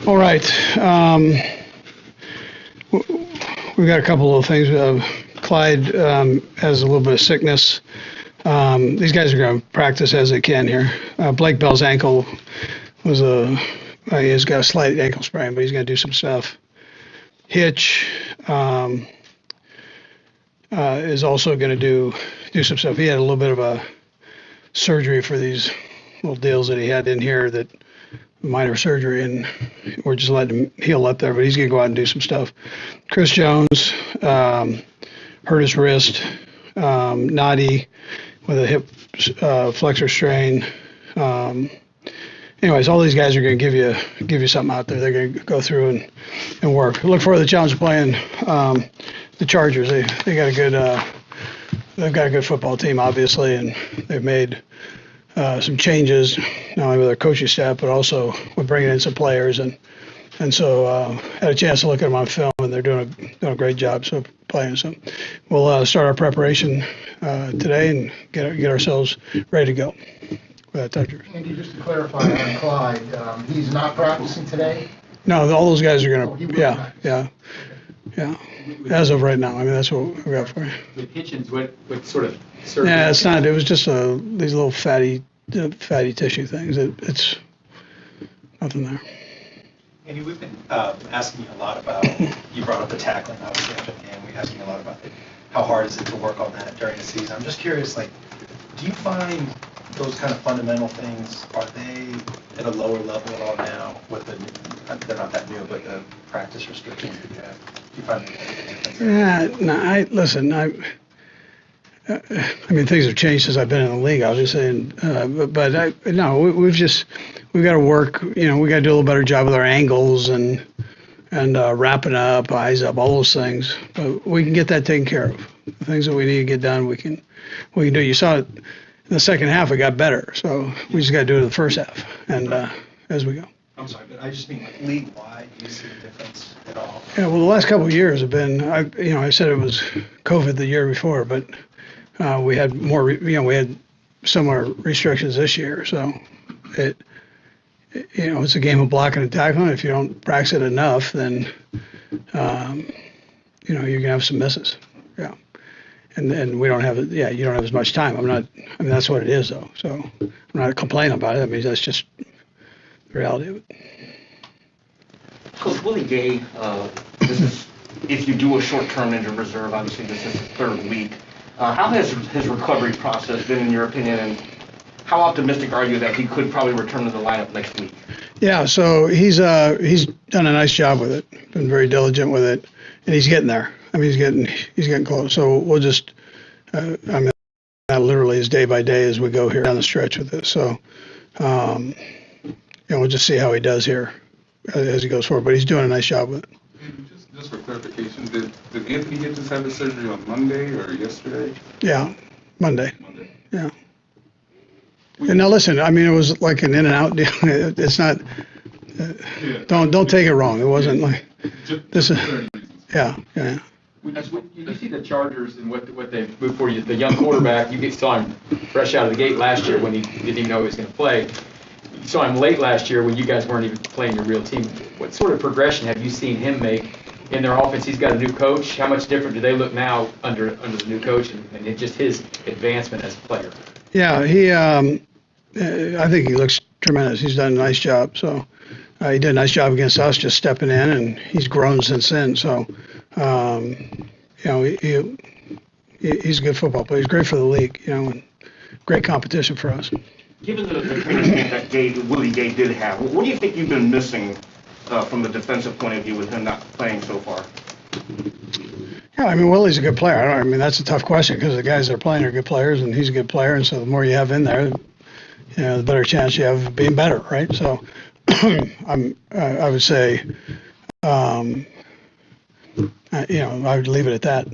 All right. We've got a couple of things. Clyde has a little bit of sickness. These guys are going to practice as they can here. Blake Bell's ankle was he's got a slight ankle sprain, but he's going to do some stuff. Hitch is also going to do some stuff. He had a little bit of a surgery for these little deals that he had in here, that minor surgery, and we're just letting him heal up there, but he's going to go out and do some stuff. Chris Jones hurt his wrist. Noddy with a hip flexor strain. Anyways, all these guys are going to give you something out there. They're going to go through and work. Look forward to the challenge of playing the Chargers. They've got a good football team, obviously, and they've made some changes, not only with their coaching staff, but also with bringing in some players. And so had a chance to look at them on film, and they're doing a great job so playing. So we'll start our preparation today and get ourselves ready to go. Andy, just to clarify on Clyde, he's not practicing today? No, all those guys are going to, yeah. As of right now, I mean, that's what we got for you. With Hitchens, what sort of surgery? Yeah, it's not. It was just these little fatty tissue things. It's nothing there. Andy, we've been asking you a lot about, you brought up the tackling, obviously, after the game. We asked you a lot about how hard is it to work on that during the season. I'm just curious, do you find those kind of fundamental things, are they at a lower level at all now with they're not that new, but the practice restrictions that you have? Do you find that? Yeah, no, listen, I mean, things have changed since I've been in the league, obviously, we've got to work, we got to do a little better job with our angles and wrapping up, eyes up, all those things. But we can get that taken care of. The things that we need to get done, we can do. You saw it in the second half, it got better. So we just got to do it in the first half and as we go. I'm sorry, but I just mean league-wide, do you see a difference at all? Yeah, well, the last couple of years have been, I said it was COVID the year before, but we had more, we had similar restrictions this year. So it's a game of blocking and tackling. If you don't practice it enough, then, you're going to have some misses. Yeah. And we don't have, you don't have as much time. That's what it is, though. So I'm not complaining about it. I mean, that's just the reality of it. Coach Willie Gay, this is, if you do a short-term injured reserve, obviously this is the third week. How has his recovery process been, in your opinion, and how optimistic are you that he could probably return to the lineup next week? Yeah, so he's done a nice job with it, been very diligent with it, and he's getting there. I mean, he's getting close. So we'll just, that literally is day by day as we go here down the stretch with this. So, we'll just see how he does here as he goes forward. But he's doing a nice job with it. Just for clarification, did Anthony Hitchens have his surgery on Monday or yesterday? Yeah, Monday. Yeah. And now listen, I mean, it was like an in and out deal. It's not. Don't take it wrong. It wasn't like this is. Yeah. You see the Chargers and what they moved for you. The young quarterback, you saw him fresh out of the gate last year when he didn't even know he was going to play. You saw him late last year when you guys weren't even playing your real team. What sort of progression have you seen him make in their offense? He's got a new coach. How much different do they look now under the new coach and just his advancement as a player? Yeah, I think he looks tremendous. He's done a nice job. So he did a nice job against us, just stepping in, and he's grown since then. So, he's a good football player. He's great for the league, and great competition for us. Given the training that Willie Gay did have, what do you think you've been missing from the defensive point of view with him not playing so far? Yeah, I mean, Willie's a good player. That's a tough question because the guys that are playing are good players, and he's a good player. And so the more you have in there, the better chance you have of being better, right? So I would say, I would leave it at that.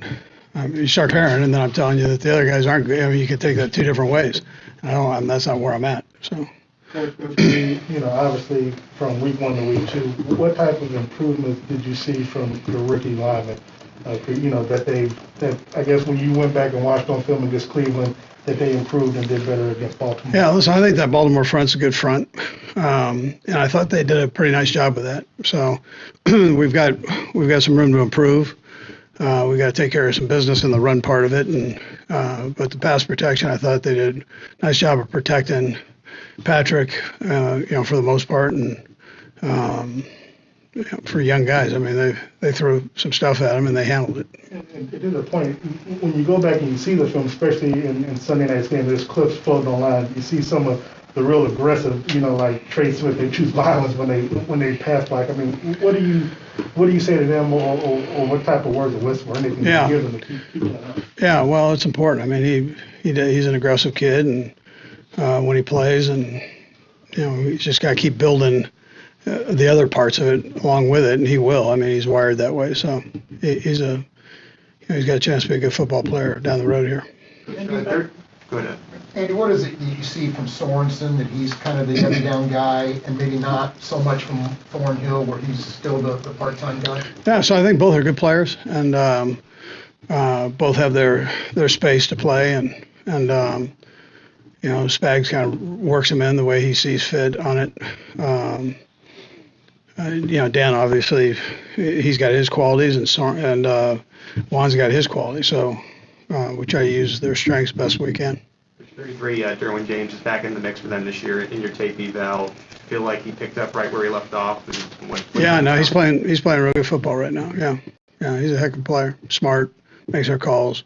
You start comparing, and then I'm telling you that the other guys aren't good. I mean, you could take that two different ways. That's not where I'm at. So. Coach, obviously from week 1 to week 2, what type of improvement did you see from the rookie linemen? that I guess when you went back and watched on film against Cleveland, that they improved and did better against Baltimore? Yeah, listen, I think that Baltimore front's a good front, and I thought they did a pretty nice job with that. So we've got some room to improve. We got to take care of some business in the run part of it, but the pass protection, I thought they did a nice job of protecting Patrick, for the most part, and for young guys, I mean, they threw some stuff at him and they handled it. And to the point, when you go back and you see the film, especially in Sunday night's game, there's clips floating online. You see some of the real aggressive, like Trey Smith, they choose violence when they pass block. I mean, what do you say to them, or what type of words of whisper or anything you give them to keep that up? Yeah, well, it's important. I mean, he's an aggressive kid, and when he plays, and he's just got to keep building the other parts of it along with it, and he will. I mean, he's wired that way, so he's got a chance to be a good football player down the road here. Go ahead. Andy, what is it that you see from Sorensen, that he's kind of the every down guy, and maybe not so much from Thornhill, where he's still the part-time guy? Yeah, so I think both are good players, and both have their space to play, and Spags kind of works him in the way he sees fit on it. Dan, obviously, he's got his qualities, and Juan's got his qualities, so we try to use their strengths best we can. 33, Derwin James is back in the mix for them this year in your tape eval. Feel like he picked up right where he left off? He's playing real good football right now, yeah, he's a heck of a player, smart, makes our calls,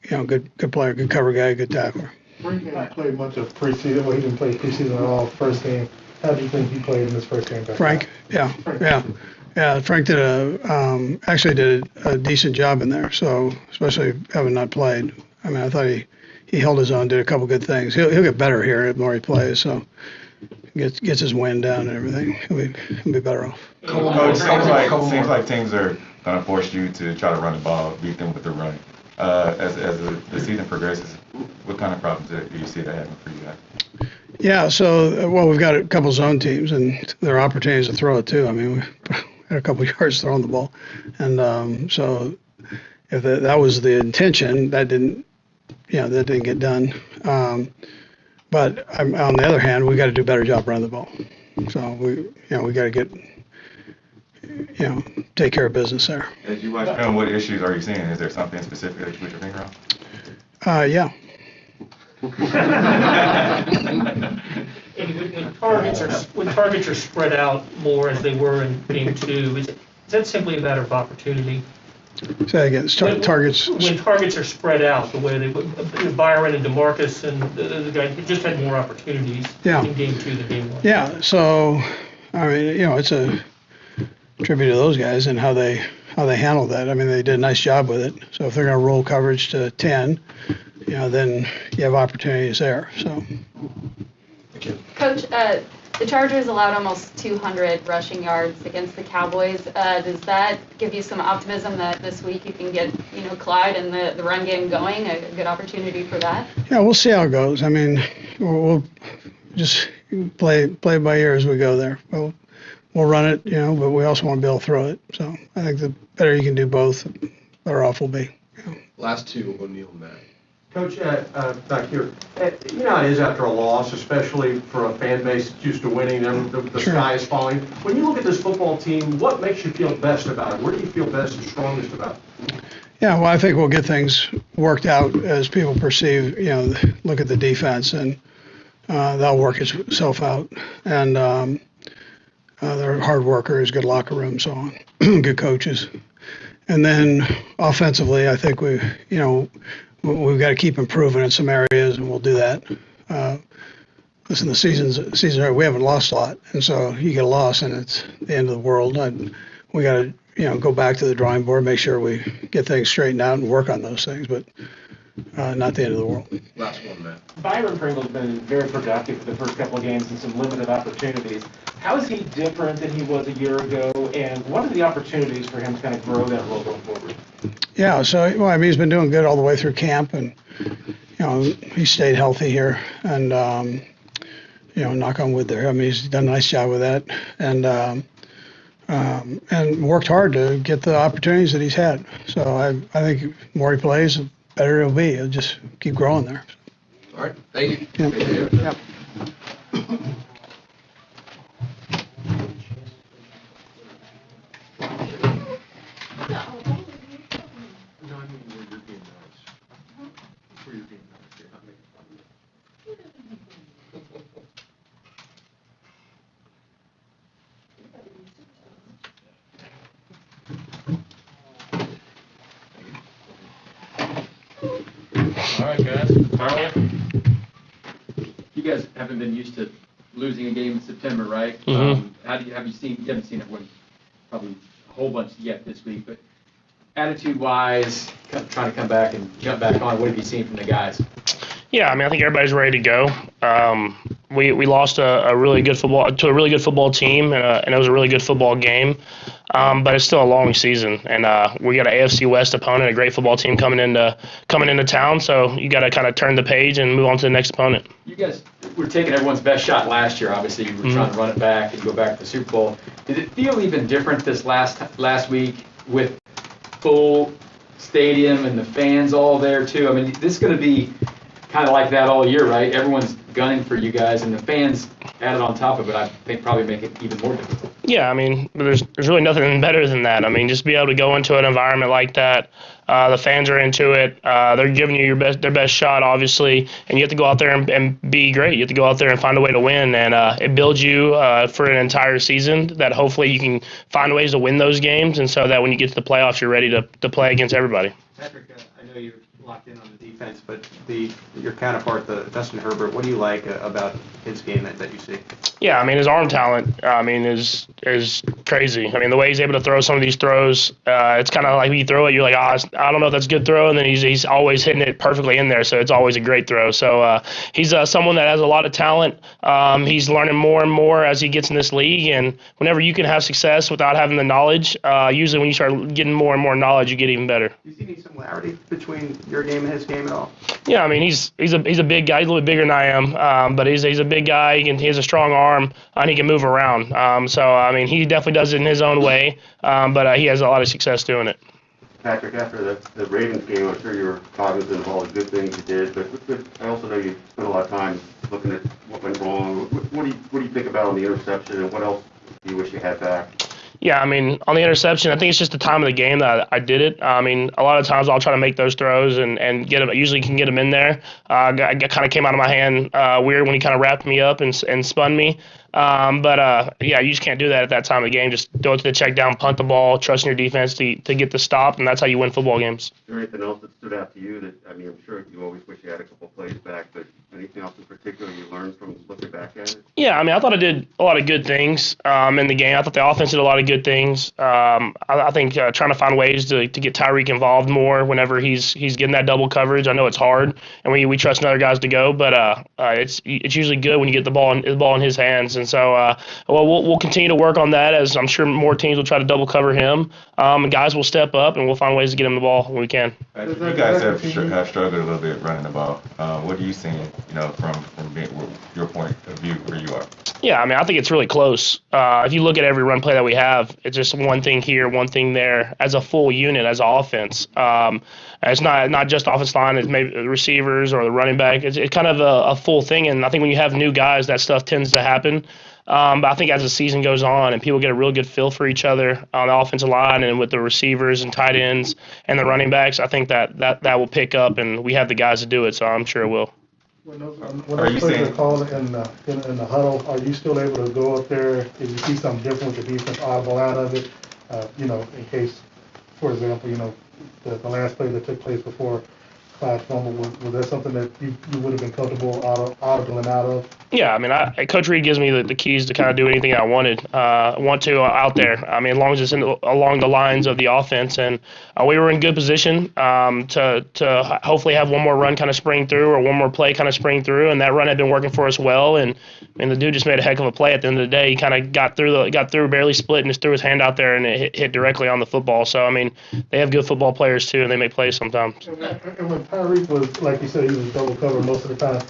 good player, good cover guy, good tackler. Frank didn't play much of preseason. Well, he didn't play preseason at all first game. How do you think he played in his first game back? Frank, yeah. Frank actually did a decent job in there. So especially having not played, I mean, I thought he held his own, did a couple good things. He'll get better here the more he plays. So gets his wind down and everything. He'll be better off. Coach, seems like teams are going to force you to try to run the ball, beat them with the run. As the season progresses, what kind of problems do you see that happening for you guys? Yeah, so, we've got a couple zone teams, and there are opportunities to throw it, too. I mean, we had a couple of yards throwing the ball. And so if that was the intention, that didn't get done. But on the other hand, we got to do a better job running the ball. So we got to get, take care of business there. As you watch film, what issues are you seeing? Is there something specific that you put your finger on? Yeah. When targets are spread out more as they were in game 2, is that simply a matter of opportunity? Say again. Targets. When targets are spread out, the way Byron and DeMarcus and the guy just had more opportunities in game 2 than game 1. Yeah. So, I mean, it's a tribute to those guys and how they handle that. I mean, they did a nice job with it. So if they're going to roll coverage to 10. Then you have opportunities there. So, Coach, the Chargers allowed almost 200 rushing yards against the Cowboys. Does that give you some optimism that this week you can get, Clyde and the run game going? A good opportunity for that? Yeah, we'll see how it goes. I mean, we'll just play by ear as we go there. We'll run it, but we also want to be able to throw it. So I think the better you can do both, the better off we'll be. Last two, O'Neal and Matt. Coach, back here, how it is after a loss, especially for a fan base that's used to winning, the sky is falling. When you look at this football team, what makes you feel best about it? Where do you feel best and strongest about it? Yeah, well, I think we'll get things worked out as people perceive, look at the defense, and that'll work itself out. And they're hard workers, good locker room, so on, good coaches. And then offensively, I think we've got to keep improving in some areas, and we'll do that. Listen, the season we haven't lost a lot, and so you get a loss, and it's the end of the world. We got to go back to the drawing board, make sure we get things straightened out, and work on those things. But not the end of the world. Last one, Matt. Byron Pringle's been very productive for the first couple of games and some limited opportunities. How is he different than he was a year ago, and what are the opportunities for him to kind of grow that role going forward? Yeah, so he's been doing good all the way through camp, and he stayed healthy here, and knock on wood there. I mean, he's done a nice job with that, and and worked hard to get the opportunities that he's had. So I think the more he plays, the better it'll be. It'll just keep growing there. All right, thank you. Yep. All right, guys. You guys haven't been used to losing a game in September, right? Mhm. Have you seen? You haven't seen it probably a whole bunch yet this week, but attitude-wise, trying to come back and jump back on. What have you seen from the guys? Yeah, I mean, I think everybody's ready to go. We lost a really good football team, and it was a really good football game. But it's still a long season, and we got an AFC West opponent, a great football team coming into town. So you got to kind of turn the page and move on to the next opponent. You guys were taking everyone's best shot last year. Obviously, you were trying to run it back and go back to the Super Bowl. Did it feel even different this last week with full stadium and the fans all there too? I mean, this is going to be kind of like that all year, right? Everyone's gunning for you guys, and the fans added on top of it, I think probably make it even more difficult. Yeah, I mean, there's really nothing better than that. I mean, just be able to go into an environment like that. The fans are into it. They're giving you their best shot, obviously, and you have to go out there and be great. You have to go out there and find a way to win, and it builds you for an entire season that hopefully you can find ways to win those games, and so that when you get to the playoffs, you're ready to play against everybody. Patrick, I know you're locked in on the defense, but your counterpart, Justin Herbert, what do you like about his game that you see? Yeah, I mean, his arm talent, is crazy. I mean, the way he's able to throw some of these throws, it's kind of like when you throw it, you're like, I don't know if that's a good throw, and then he's always hitting it perfectly in there, so it's always a great throw. So he's someone that has a lot of talent. He's learning more and more as he gets in this league, and whenever you can have success without having the knowledge, usually when you start getting more and more knowledge, you get even better. Do you see any similarity between your game and his game at all? Yeah, I mean, he's a big guy. He's a little bit bigger than I am, but he's a big guy. He has a strong arm, and he can move around. So, I mean, he definitely does it in his own way, but he has a lot of success doing it. Patrick, after the Ravens game, I'm sure you were cognizant of all the good things you did, but I also know you spent a lot of time looking at what went wrong. What do you think about on the interception, and what else do you wish you had back? Yeah, I mean, on the interception, I think it's just the time of the game that I did it. I mean, a lot of times I'll try to make those throws and get them. Usually can get them in there. I kind of came out of my hand weird when he kind of wrapped me up and spun me. But yeah, you just can't do that at that time of the game. Just go to the check down, punt the ball, trust in your defense to get the stop, and that's how you win football games. Is there anything else that stood out to you that, I mean, I'm sure you always wish you had a couple plays back, but anything else in particular you learned from looking back at it? Yeah, I mean, I thought I did a lot of good things in the game. I thought the offense did a lot of good things. I think trying to find ways to get Tyreek involved more whenever he's getting that double coverage. I know it's hard, and we trust other guys to go, but it's usually good when you get the ball in his hands. And so, we'll continue to work on that, as I'm sure more teams will try to double cover him. And guys will step up, and we'll find ways to get him the ball when we can. You guys have struggled a little bit running the ball. What are you seeing, from your point of view where you are? Yeah, I mean, I think it's really close. If you look at every run play that we have, it's just one thing here, one thing there, as a full unit, as an offense. It's not just offensive line, it's maybe the receivers or the running back. It's kind of a full thing, and I think when you have new guys, that stuff tends to happen. But I think as the season goes on and people get a real good feel for each other on the offensive line and with the receivers and tight ends and the running backs, I think that will pick up, and we have the guys to do it, so I'm sure it will. When those plays are called in the huddle, are you still able to go up there if you see something different with the defense, audible out of it? In case, for example, the last play that took place before Clyde fumble, was that something that you would have been comfortable audibling out of? Yeah, I mean, Coach Reid gives me the keys to kind of do anything I want to out there. I mean, as long as it's along the lines of the offense, and we were in good position to hopefully have one more run kind of spring through, or one more play kind of spring through, and that run had been working for us well. And the dude just made a heck of a play at the end of the day. He kind of got through, barely split, and just threw his hand out there, and it hit directly on the football. So I mean, they have good football players too, and they make plays sometimes. And when Tyreek was, like you said, he was double covered most of the time,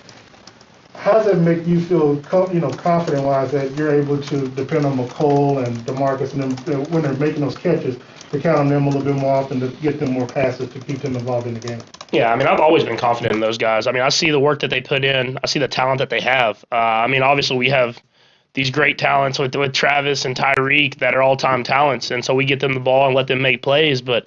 how does that make you feel, confident-wise that you're able to depend on McCole and DeMarcus and them when they're making those catches, to count on them a little bit more often to get them more passes to keep them involved in the game? Yeah, I mean, I've always been confident in those guys. I mean, I see the work that they put in. I see the talent that they have. I mean, obviously we have these great talents with Travis and Tyreek that are all-time talents, and so we get them the ball and let them make plays. But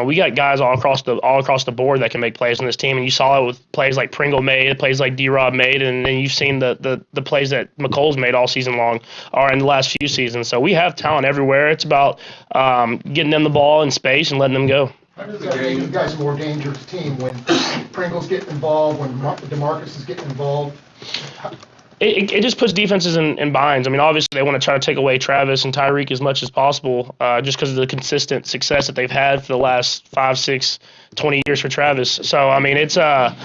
we got guys all across the board that can make plays on this team, and you saw it with plays like Pringle made, plays like D-Rob made, and then you've seen the plays that McColl's made all season long or in the last few seasons. So we have talent everywhere. It's about getting them the ball in space and letting them go. How does that make you guys a more dangerous team when Pringle's getting involved, when DeMarcus is getting involved? It just puts defenses in binds. I mean, obviously they want to try to take away Travis and Tyreek as much as possible, just because of the consistent success that they've had for the last 5, 6, 20 years for Travis. So I mean, it's a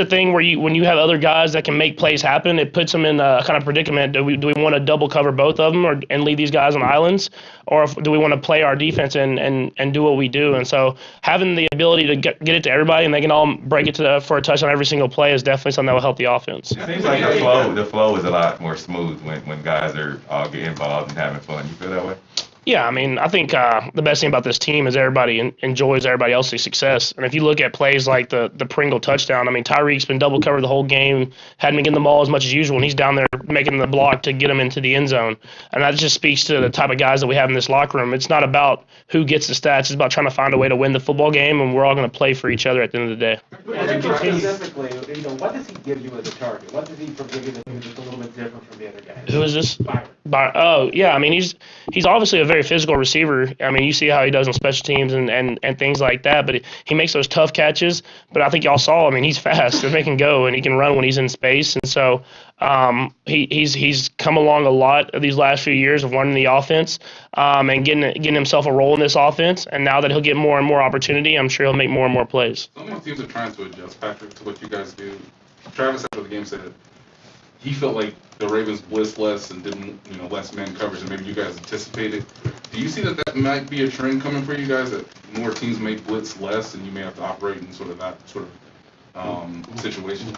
thing where when you have other guys that can make plays happen, it puts them in a kind of predicament. Do we want to double cover both of them and leave these guys on islands, or do we want to play our defense and do what we do? And so having the ability to get it to everybody and they can all break it for a touchdown every single play is definitely something that will help the offense. It seems like the flow is a lot more smooth when guys are all getting involved and having fun. You feel that way? Yeah, I mean, I think the best thing about this team is everybody enjoys everybody else's success. And if you look at plays like the Pringle touchdown, I mean, Tyreek's been double covered the whole game, hadn't been getting the ball as much as usual, and he's down there making the block to get him into the end zone. And that just speaks to the type of guys that we have in this locker room. It's not about who gets the stats. It's about trying to find a way to win the football game, and we're all going to play for each other at the end of the day. Specifically, what does he give you as a target? What does he give you that's just a little bit different from the other guys? Who is this? Byron. Oh, yeah, I mean, he's obviously a very physical receiver. I mean, you see how he does on special teams and things like that, but he makes those tough catches. But I think y'all saw, I mean, he's fast and he can go and he can run when he's in space. And so he's come along a lot of these last few years of learning the offense and getting himself a role in this offense. And now that he'll get more and more opportunity, I'm sure he'll make more and more plays. So many teams are trying to adjust, Patrick, to what you guys do. Travis after the game said he felt like the Ravens blitzed less and didn't, less man coverage than maybe you guys anticipated. Do you see that might be a trend coming for you guys, that more teams may blitz less and you may have to operate in sort of that situation?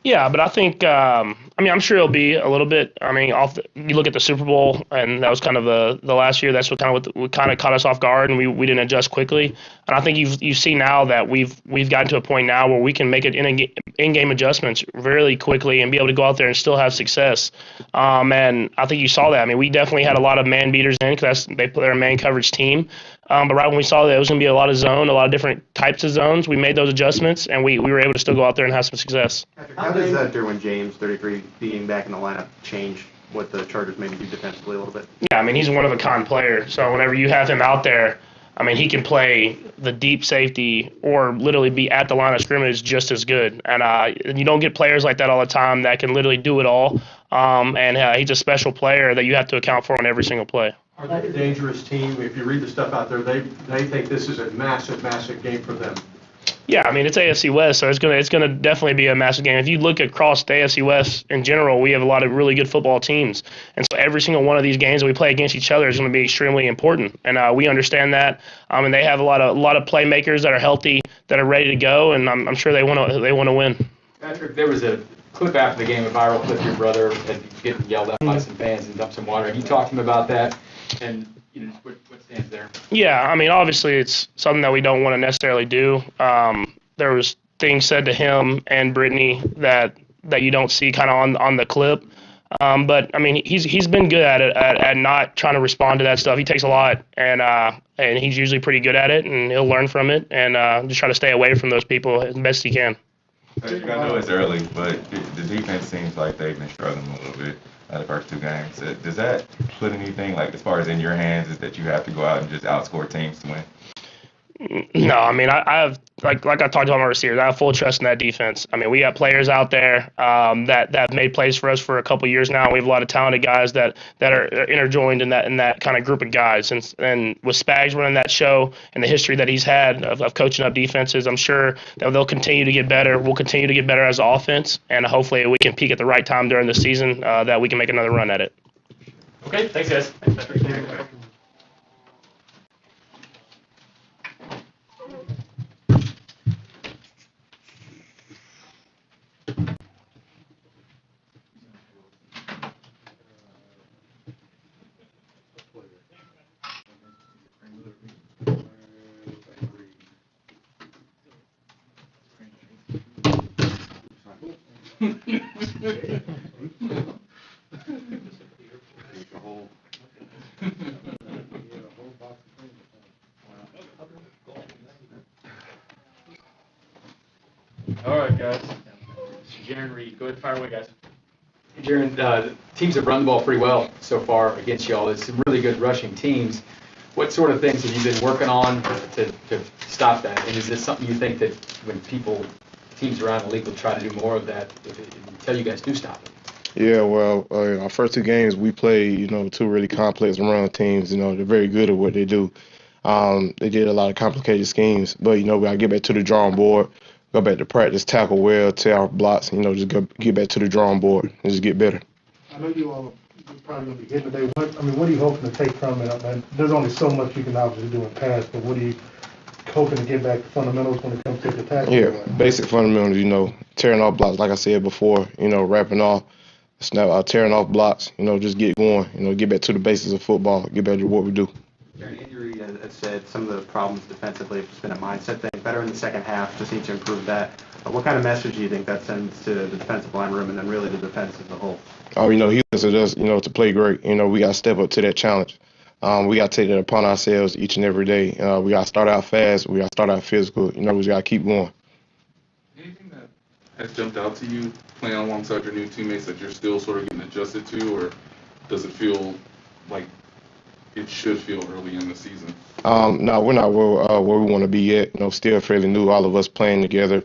Yeah, but I think, I'm sure it'll be a little bit. I mean, you look at the Super Bowl, and that was kind of the last year. That's what kind of caught us off guard, and we didn't adjust quickly. And I think you see now that we've gotten to a point now where we can make it in-game adjustments really quickly and be able to go out there and still have success. And I think you saw that. I mean, we definitely had a lot of man beaters in because they're a man coverage team. But right when we saw that it was going to be a lot of zone, a lot of different types of zones, we made those adjustments, and we were able to still go out there and have some success. How does that Derwin James, 33, being back in the lineup change what the Chargers maybe do defensively a little bit? Yeah, I mean, he's a one-of-a-kind player. So whenever you have him out there, I mean, he can play the deep safety or literally be at the line of scrimmage just as good. And you don't get players like that all the time that can literally do it all. And he's a special player that you have to account for on every single play. Are they a dangerous team? If you read the stuff out there, they think this is a massive, massive game for them. Yeah, I mean, it's AFC West, so it's gonna definitely be a massive game. If you look across the AFC West in general, we have a lot of really good football teams, and so every single one of these games that we play against each other is going to be extremely important, and we understand that. And they have a lot of playmakers that are healthy, that are ready to go, and I'm sure they want to win. Patrick, there was a clip after the game, a viral clip of your brother getting yelled at by some fans and dumped some water. You talked to him about that, and what stands there? Yeah, I mean, obviously it's something that we don't want to necessarily do. There was things said to him and Brittany that you don't see kind of on the clip. But I mean, he's been good at it, at not trying to respond to that stuff. He takes a lot, and he's usually pretty good at it, and he'll learn from it, and just try to stay away from those people as best he can. I know it's early, but the defense seems like they've been struggling a little bit the first two games. Does that put anything, like, as far as in your hands, is that you have to go out and just outscore teams to win? No, I mean, I have, like I talked about my receivers, I have full trust in that defense. I mean, we got players out there that have made plays for us for a couple years now. We have a lot of talented guys that are interjoined in that kind of group of guys. And with Spags running that show and the history that he's had of coaching up defenses, I'm sure that they'll continue to get better. We'll continue to get better as an offense, and hopefully we can peak at the right time during the season that we can make another run at it. Okay, thanks, guys. Thanks, Patrick. All right, guys. Jarran Reed, go ahead, fire away, guys. Jarran, teams have run the ball pretty well so far against y'all. It's some really good rushing teams. What sort of things have you been working on to stop that? And is this something you think that when teams around the league will try to do more of that until you guys do stop it? Yeah, well, our first two games we played, two really complex run teams. They're very good at what they do. They did a lot of complicated schemes, but we gotta get back to the drawing board, go back to practice, tackle well, tear our blocks. Just get back to the drawing board and just get better. I know you're probably going to be hitting today. What are you hoping to take from it? I mean, there's only so much you can obviously do in pass, but what are you hoping to get back to fundamentals when it comes to the tackle? Yeah, basic fundamentals, tearing off blocks, like I said before, wrapping off, tearing off blocks, just get going, get back to the basics of football, get back to what we do. Andy Reid has said some of the problems defensively have just been a mindset thing. Better in the second half, just need to improve that. What kind of message do you think that sends to the defensive line room and then really the defense as a whole? Oh, he wants us, to play great. We got to step up to that challenge. We got to take that upon ourselves each and every day. We got to start out fast. We got to start out physical. We got to keep going. Anything that has jumped out to you playing alongside your new teammates that you're still sort of getting adjusted to, or does it feel like it should feel early in the season? No, we're not where we want to be yet. Still fairly new, all of us playing together.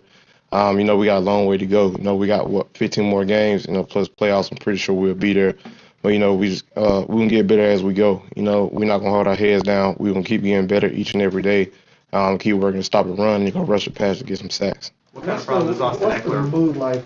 We got a long way to go. We got 15 more games, plus playoffs. I'm pretty sure we'll be there. But we can get better as we go. We're not gonna hold our heads down. We're gonna keep getting better each and every day. Keep working to stop the run and go rush the pass to get some sacks. What kind of problem is Austin What's the Eckler? mood like,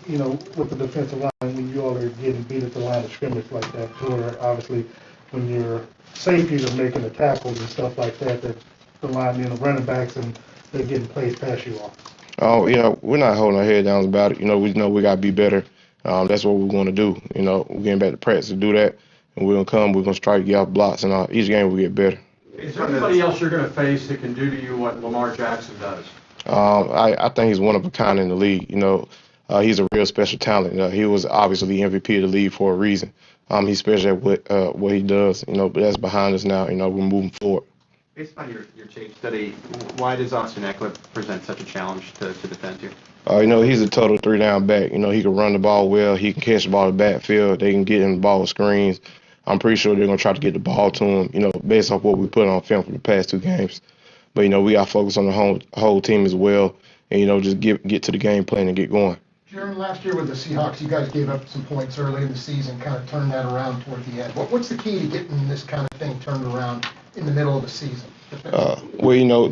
with the defensive line when you all are getting beat at the line of scrimmage like that? Where obviously when your safeties are making the tackles and stuff like that, that the line, running backs and they're getting plays past you all. Oh, we're not holding our head down about it. We know we got to be better. That's what we're going to do. We're getting back to practice to do that. And we're going to try to get off blocks. And each game we get better. Is there anybody else you're going to face that can do to you what Lamar Jackson does? I think he's one of a kind in the league. He's a real special talent. He was obviously the MVP of the league for a reason. He's special at what he does, but that's behind us now. We're moving forward. Based on your tape study, why does Austin Eckler present such a challenge to defend here? He's a total three-down back. He can run the ball well. He can catch the ball in the backfield. They can get him the ball with screens. I'm pretty sure they're going to try to get the ball to him, based off what we put on film for the past two games. But, we got to focus on the whole team as well and, just get to the game plan and get going. Jarran, last year with the Seahawks, you guys gave up some points early in the season, kind of turned that around toward the end. What's the key to getting this kind of thing turned around in the middle of the season?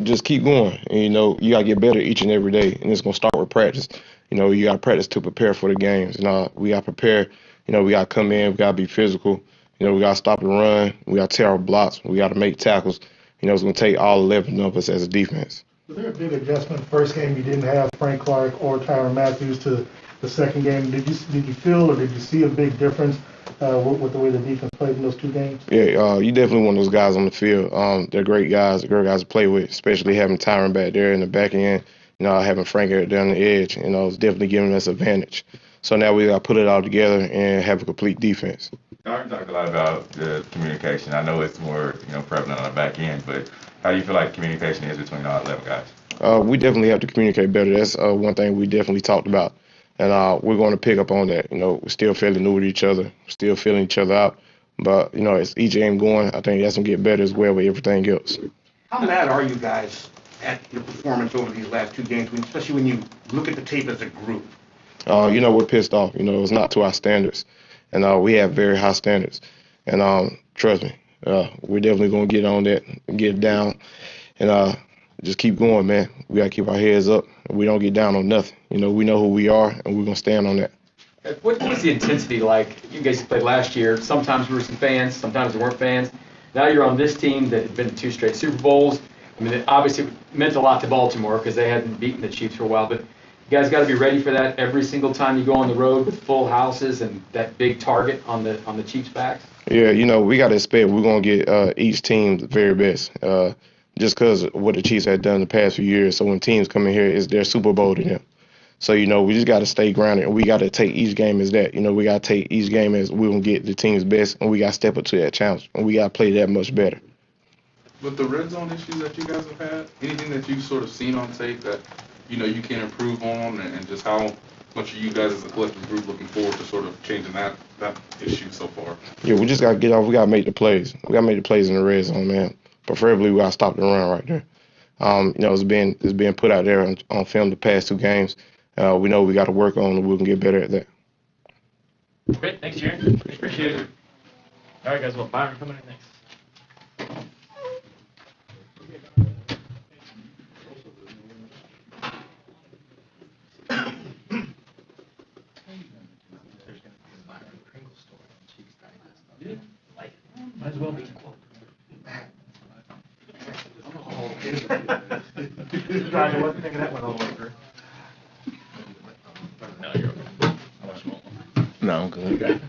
Just keep going. And, you got to get better each and every day, and it's going to start with practice. You got to practice to prepare for the games. And we got to prepare. We got to come in. We got to be physical. We got to stop the run. We got to tear our blocks. We got to make tackles. It's going to take all 11 of us as a defense. Was there a big adjustment? First game you didn't have Frank Clark or Tyrann Matthews to the second game. Did you feel or did you see a big difference with the way the defense played in those two games? Yeah, you definitely want those guys on the field. They're great guys. They're great guys to play with, especially having Tyrann back there in the back end. Having Frank down the edge. It's definitely giving us advantage. So now we got to put it all together and have a complete defense. Darren talked a lot about the communication. I know it's more, prevalent on the back end, but how do you feel like communication is between all 11 guys? We definitely have to communicate better. That's one thing we definitely talked about. And we're going to pick up on that. We're still fairly new with each other, still feeling each other out. But, as each game going, I think that's going to get better as well with everything else. How mad are you guys at your performance over these last two games, especially when you look at the tape as a group? We're pissed off. It's not to our standards. And we have very high standards. And trust me, we're definitely going to get on that, get it down, and just keep going, man. We got to keep our heads up. We don't get down on nothing. We know who we are, and we're going to stand on that. What was the intensity like? You guys played last year. Sometimes we were some fans, sometimes we weren't fans. Now you're on this team that had been to 2 straight Super Bowls. I mean, it obviously meant a lot to Baltimore because they hadn't beaten the Chiefs for a while. But you guys got to be ready for that every single time you go on the road with full houses and that big target on the Chiefs' backs. Yeah, we got to expect we're going to get each team the very best. Just because of what the Chiefs had done the past few years. So when teams come in here, it's their Super Bowl to them. So, we just got to stay grounded, and we got to take each game as that. We got to take each game as we're going to get the team's best, and we got to step up to that challenge, and we got to play that much better. With the red zone issues that you guys have had, anything that you've sort of seen on tape that, you can improve on, and just how much are you guys as a collective group looking forward to sort of changing that issue so far? Yeah, we just got to get off. We got to make the plays. We got to make the plays in the red zone, man. Preferably, we got to stop the run right there. It's being put out there on film the past 2 games. We know we got to work on it. We can get better at that. Great, thanks, Jarran. Appreciate it. All right, guys. Well, Byron coming in next. Might as well be. Roger, wasn't thinking that one all the way through. No, you're okay. No, I'm good.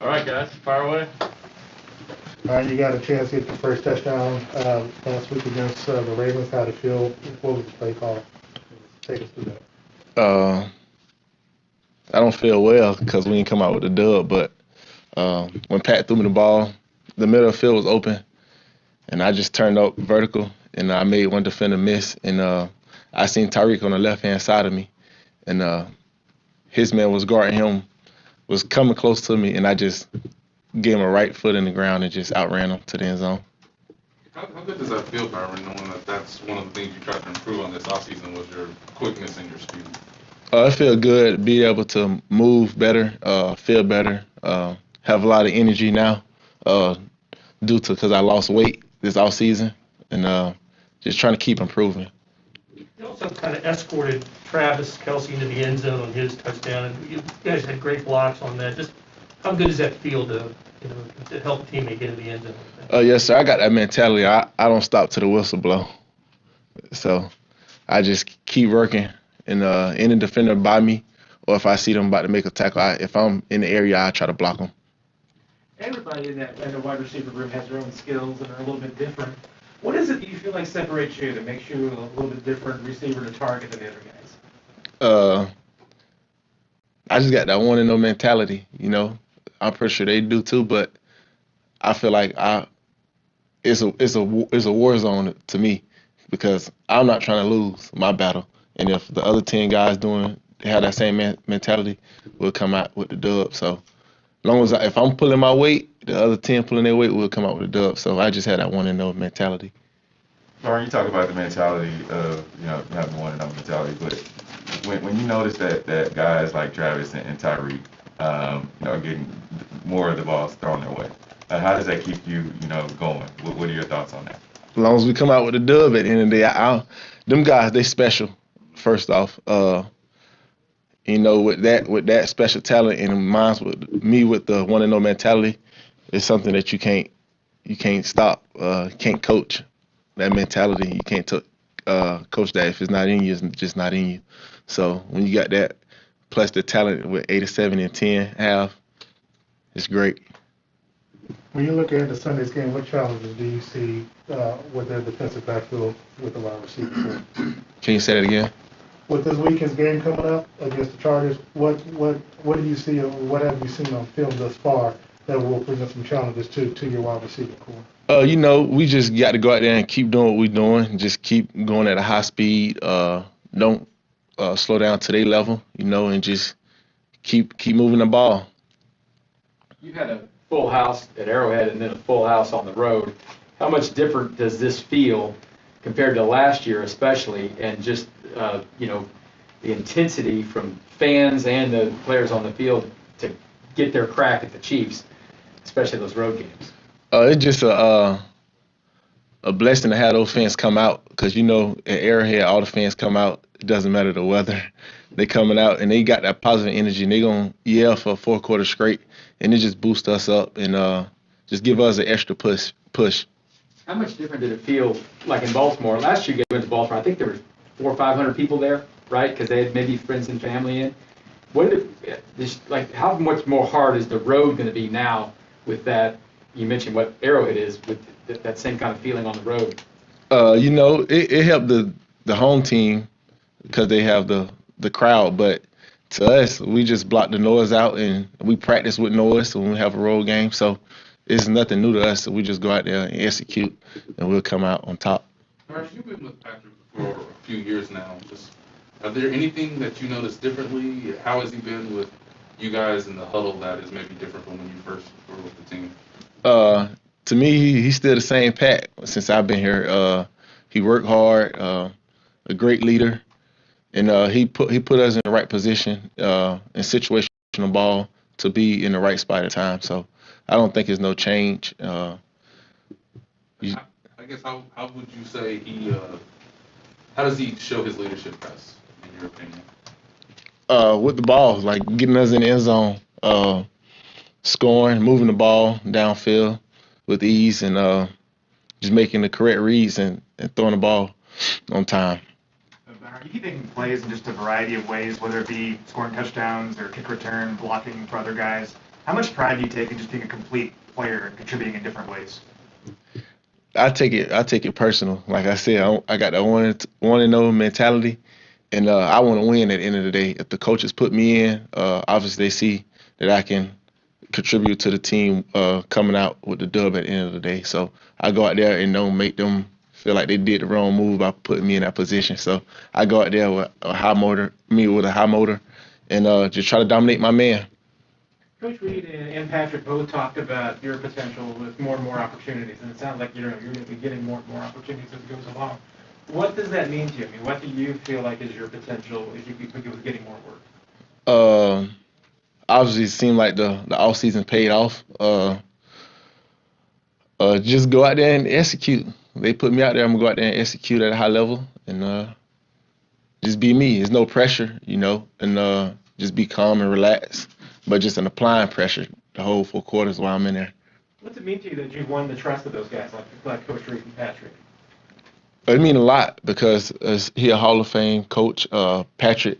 All right, guys, fire away. All right, you got a chance to get the first touchdown last week against the Ravens. How'd it feel? What was the play call? Take us through that. I don't feel well because we didn't come out with a dub, but when Pat threw me the ball, the middle of the field was open, and I just turned up vertical, and I made one defender miss, and I seen Tyreek on the left-hand side of me, and his man was guarding him, was coming close to me, and I just gave him a right foot in the ground and just outran him to the end zone. How good does that feel, Byron, knowing that that's one of the things you tried to improve on this offseason was your quickness and your speed? It feels good to be able to move better, feel better, have a lot of energy now because I lost weight this offseason, and just trying to keep improving. You also kind of escorted Travis Kelce into the end zone on his touchdown, and you guys had great blocks on that. Just how good does that feel to help a teammate get in the end zone? Yes, sir. I got that mentality. I don't stop till the whistle blow. So I just keep working, and any defender by me, or if I see them about to make a tackle, if I'm in the area, I try to block them. Everybody in the wide receiver room has their own skills and are a little bit different. What is it that you feel like separates you that makes you a little bit different receiver to target than the other guys? I just got that want to know mentality. I'm pretty sure they do too, but I feel like it's a war zone to me because I'm not trying to lose my battle, and if the other 10 guys have that same mentality, we'll come out with the dub. So as long as if I'm pulling my weight, the other 10 pulling their weight, we'll come out with a dub. So I just had that want to know mentality. Lauren, you talk about the mentality of, having one and know mentality, but when you notice that guys like Travis and Tyreek, are getting more of the balls thrown their way, how does that keep you, going? What are your thoughts on that? As long as we come out with a dub at the end of the day, them guys, they special, first off. With that special talent and minds with me with the want to know mentality, it's something that you can't stop, can't coach that mentality. You can't coach that. If it's not in you, it's just not in you. So when you got that, plus the talent with 87 and 10 half, it's great. When you look at the Sunday's game, what challenges do you see with their defensive backfield with the wide receiver? Can you say that again? With this weekend's game coming up against the Chargers, what do you see, or what have you seen on film thus far that will present some challenges to your wide receiver core? We just got to go out there and keep doing what we're doing. Just keep going at a high speed. Don't slow down to their level, and just keep moving the ball. You had a full house at Arrowhead and then a full house on the road. How much different does this feel compared to last year, especially, and just the intensity from fans and the players on the field to get their crack at the Chiefs, especially those road games? It's just a blessing to have those fans come out because, at Arrowhead, all the fans come out. It doesn't matter the weather. They coming out, and they got that positive energy, and they going to yell for 4 quarters straight, and it just boosts us up and just give us an extra push. How much different did it feel like in Baltimore? Last year you went to Baltimore, I think there were 400 or 500 people there, right? Because they had maybe friends and family in. How much more hard is the road going to be now with that? You mentioned what Arrowhead is with that same kind of feeling on the road. It helped the home team because they have the crowd. But to us, we just block the noise out, and we practice with noise when we have a road game. So it's nothing new to us. So we just go out there and execute, and we'll come out on top. Josh, you've been with Patrick for a few years now. Just, are there anything that you notice differently? How has he been with you guys in the huddle that is maybe different from when you first were with the team? To me, he's still the same Pat since I've been here. He worked hard, a great leader, and he put us in the right position in situational ball to be in the right spot at the time. So I don't think there's no change. I guess how would you say how does he show his leadership best, in your opinion? With the ball, like getting us in the end zone, scoring, moving the ball downfield with ease, and just making the correct reads and throwing the ball on time. Byron, you keep making plays in just a variety of ways, whether it be scoring touchdowns or kick return, blocking for other guys. How much pride do you take in just being a complete player and contributing in different ways? I take it personal. Like I said, I got the want to know mentality, and I want to win at the end of the day. If the coaches put me in, obviously they see that I can contribute to the team coming out with the dub at the end of the day. So I go out there and don't make them feel like they did the wrong move by putting me in that position. So I go out there with a high motor, and just try to dominate my man. Coach Reid and Patrick both talked about your potential with more and more opportunities, and it sounds like you're going to be getting more and more opportunities as it goes along. What does that mean to you? I mean, what do you feel like is your potential if you keep getting more work? Obviously, it seemed like the offseason paid off. Just go out there and execute. They put me out there. I'm going to go out there and execute at a high level and just be me. There's no pressure, and just be calm and relaxed, but just an applying pressure the whole 4 quarters while I'm in there. What's it mean to you that you've won the trust of those guys like Coach Reid and Patrick? It means a lot because he a Hall of Fame coach. Patrick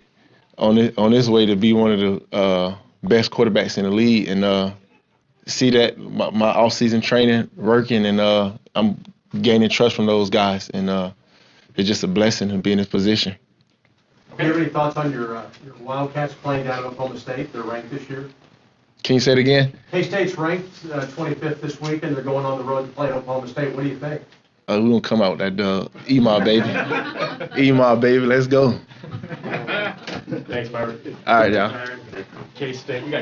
on his way to be one of the best quarterbacks in the league, and see that my off-season training working, and I'm gaining trust from those guys, and it's just a blessing to be in this position. Do you have any thoughts on your Wildcats playing down at Oklahoma State? They're ranked this year. Can you say it again? K-State's ranked 25th this week, and they're going on the road to play at Oklahoma State. What do you think? We're going to come out with that dub. E-Mob, baby. E-Mob, baby. Let's go. Thanks, Byron. All right, y'all. K-State. We got